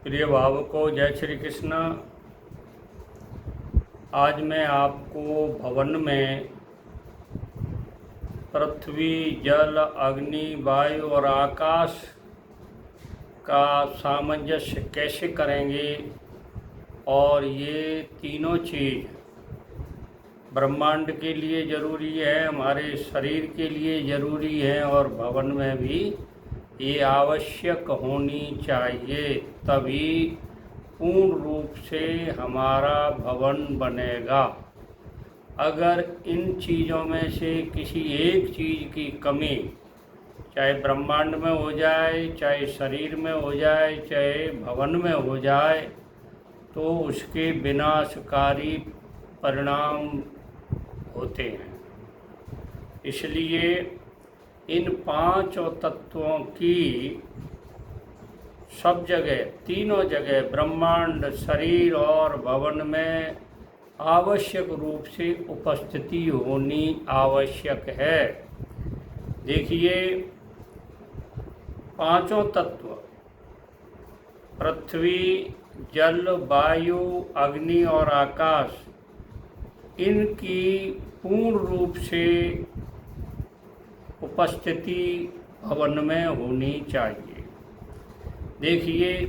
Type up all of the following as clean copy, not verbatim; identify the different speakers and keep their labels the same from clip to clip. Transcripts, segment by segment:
Speaker 1: प्रिय भावकों, जय श्री कृष्ण। आज मैं आपको भवन में पृथ्वी, जल, अग्नि, वायु और आकाश का सामंजस्य कैसे करेंगे और ये तीनों चीज़ ब्रह्मांड के लिए ज़रूरी है, हमारे शरीर के लिए ज़रूरी है और भवन में भी ये आवश्यक होनी चाहिए, तभी पूर्ण रूप से हमारा भवन बनेगा। अगर इन चीज़ों में से किसी एक चीज़ की कमी, चाहे ब्रह्मांड में हो जाए, चाहे शरीर में हो जाए, चाहे भवन में हो जाए, तो उसके विनाशकारी परिणाम होते हैं। इसलिए इन पांचों तत्वों की सब जगह, तीनों जगह, ब्रह्मांड, शरीर और भवन में आवश्यक रूप से उपस्थिति होनी आवश्यक है। देखिए, पांचों तत्व पृथ्वी, जल, वायु, अग्नि और आकाश, इनकी पूर्ण रूप से उपस्थिति भवन में होनी चाहिए। देखिए,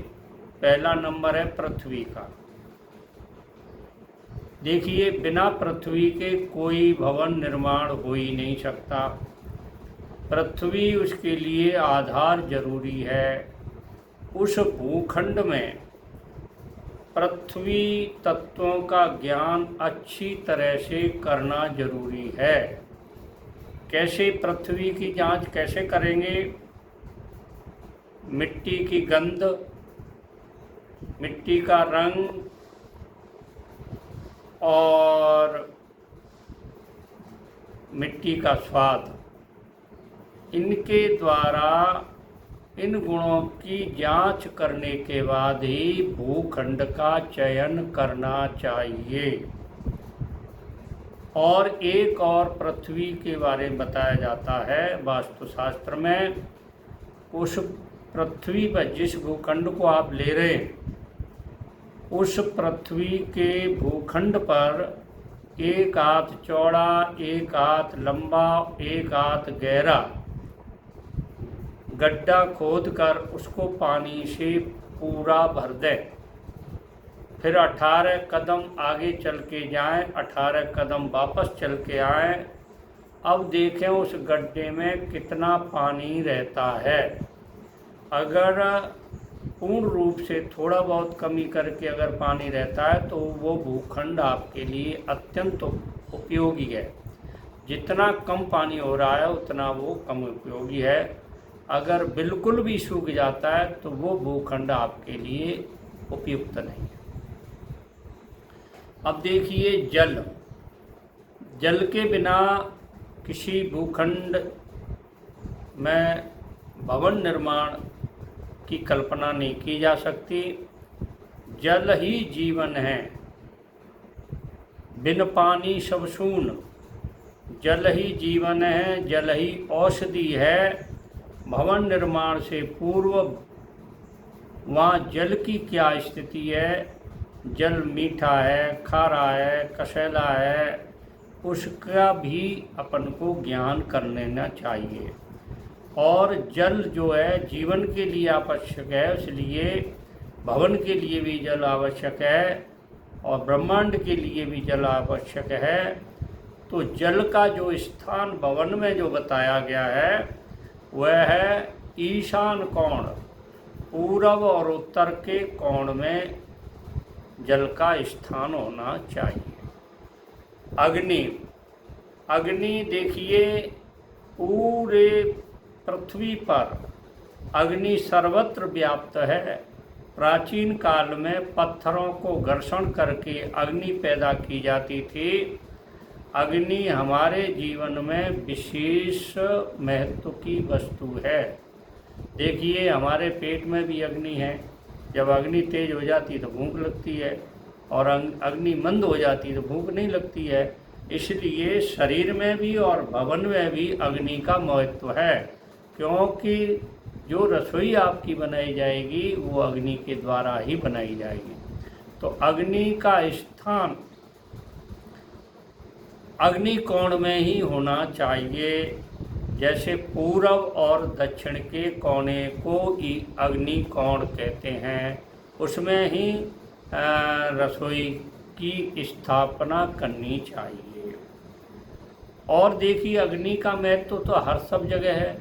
Speaker 1: पहला नंबर है पृथ्वी का। देखिए, बिना पृथ्वी के कोई भवन निर्माण हो ही नहीं सकता। पृथ्वी उसके लिए आधार जरूरी है। उस भूखंड में पृथ्वी तत्वों का ज्ञान अच्छी तरह से करना जरूरी है। कैसे पृथ्वी की जांच कैसे करेंगे? मिट्टी की गंध, मिट्टी का रंग और मिट्टी का स्वाद, इनके द्वारा इन गुणों की जांच करने के बाद ही भूखंड का चयन करना चाहिए। और एक और पृथ्वी के बारे में बताया जाता है वास्तुशास्त्र में। उस पृथ्वी पर जिस भूखंड को आप ले रहे हैं, उस पृथ्वी के भूखंड पर एक हाथ चौड़ा, एक हाथ लंबा, एक हाथ गहरा गड्ढा खोदकर उसको पानी से पूरा भर दें। फिर 18 कदम आगे चल के जाएं, 18 कदम वापस चल के आएं। अब देखें उस गड्ढे में कितना पानी रहता है। अगर पूर्ण रूप से थोड़ा बहुत कमी करके अगर पानी रहता है तो वो भूखंड आपके लिए अत्यंत उपयोगी है। जितना कम पानी हो रहा है उतना वो कम उपयोगी है। अगर बिल्कुल भी सूख जाता है तो वो भूखंड आपके लिए उपयुक्त नहीं है। अब देखिए, जल। जल के बिना किसी भूखंड में भवन निर्माण की कल्पना नहीं की जा सकती। जल ही जीवन है। बिन पानी सब शून। जल ही जीवन है, जल ही औषधि है। भवन निर्माण से पूर्व वहाँ जल की क्या स्थिति है? जल मीठा है, खारा है, कसैला है, उसका भी अपन को ज्ञान कर लेना चाहिए। और जल जो है जीवन के लिए आवश्यक है, इसलिए भवन के लिए भी जल आवश्यक है और ब्रह्मांड के लिए भी जल आवश्यक है। तो जल का जो स्थान भवन में जो बताया गया है वह है ईशान कोण। पूरब और उत्तर के कोण में जल का स्थान होना चाहिए। अग्नि। अग्नि देखिए, पूरे पृथ्वी पर अग्नि सर्वत्र व्याप्त है। प्राचीन काल में पत्थरों को घर्षण करके अग्नि पैदा की जाती थी। अग्नि हमारे जीवन में विशेष महत्व की वस्तु है। देखिए, हमारे पेट में भी अग्नि है। जब अग्नि तेज हो जाती तो भूख लगती है और अग्नि मंद हो जाती तो भूख नहीं लगती है। इसलिए शरीर में भी और भवन में भी अग्नि का महत्व है, क्योंकि जो रसोई आपकी बनाई जाएगी वो अग्नि के द्वारा ही बनाई जाएगी। तो अग्नि का स्थान अग्नि कोण में ही होना चाहिए। जैसे पूर्व और दक्षिण के कोने को अग्नि कोण कहते हैं, उसमें ही रसोई की स्थापना करनी चाहिए। और देखिए अग्नि का महत्व तो हर सब जगह है।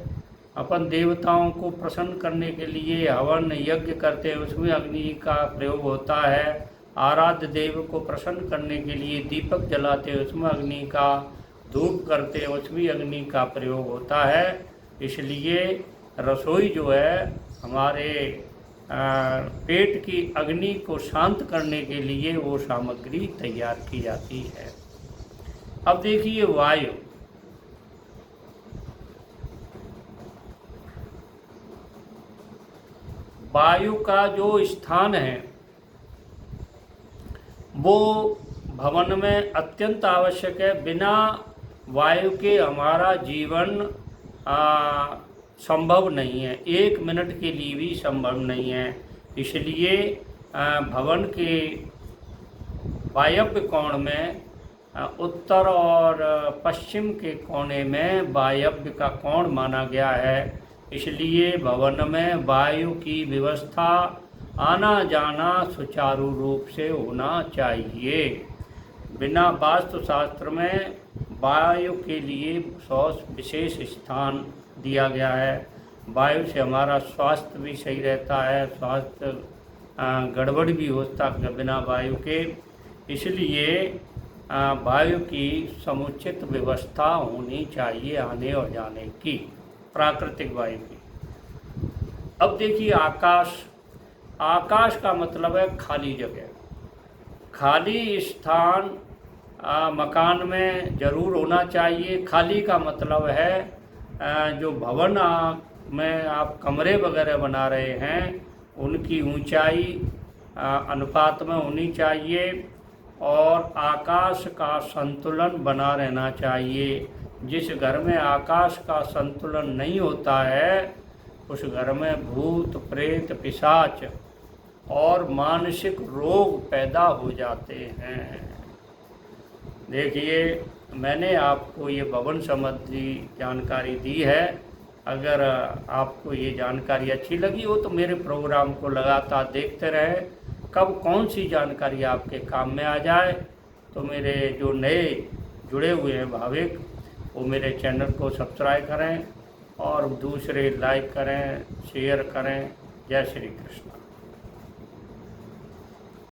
Speaker 1: अपन देवताओं को प्रसन्न करने के लिए हवन यज्ञ करते हैं, उसमें अग्नि का प्रयोग होता है। आराध्य देव को प्रसन्न करने के लिए दीपक जलाते हैं, उसमें अग्नि का धूप करते हैं, उसमें अग्नि का प्रयोग होता है। इसलिए रसोई जो है हमारे पेट की अग्नि को शांत करने के लिए वो सामग्री तैयार की जाती है। अब देखिए वायु। वायु का जो स्थान है वो भवन में अत्यंत आवश्यक है। बिना वायु के हमारा जीवन संभव नहीं है, 1 मिनट के लिए भी संभव नहीं है। इसलिए भवन के वायव्य कोण में, उत्तर और पश्चिम के कोने में वायव्य का कोण माना गया है। इसलिए भवन में वायु की व्यवस्था आना जाना सुचारू रूप से होना चाहिए। बिना वास्तुशास्त्र में वायु के लिए विशेष स्थान दिया गया है। वायु से हमारा स्वास्थ्य भी सही रहता है, स्वास्थ्य गड़बड़ भी होता है बिना वायु के। इसलिए वायु की समुचित व्यवस्था होनी चाहिए आने और जाने की, प्राकृतिक वायु की। अब देखिए आकाश। आकाश का मतलब है खाली जगह। खाली स्थान मकान में ज़रूर होना चाहिए। खाली का मतलब है जो भवन में आप कमरे वगैरह बना रहे हैं उनकी ऊंचाई अनुपात में होनी चाहिए और आकाश का संतुलन बना रहना चाहिए। जिस घर में आकाश का संतुलन नहीं होता है उस घर में भूत प्रेत पिशाच और मानसिक रोग पैदा हो जाते हैं। देखिए मैंने आपको ये भवन संबंधी जानकारी दी है। अगर आपको ये जानकारी अच्छी लगी हो तो मेरे प्रोग्राम को लगातार देखते रहें। कब कौन सी जानकारी आपके काम में आ जाए तो मेरे जो नए जुड़े हुए हैं भाविक वो मेरे चैनल को सब्सक्राइब करें और दूसरे लाइक करें, शेयर करें। जय श्री कृष्ण।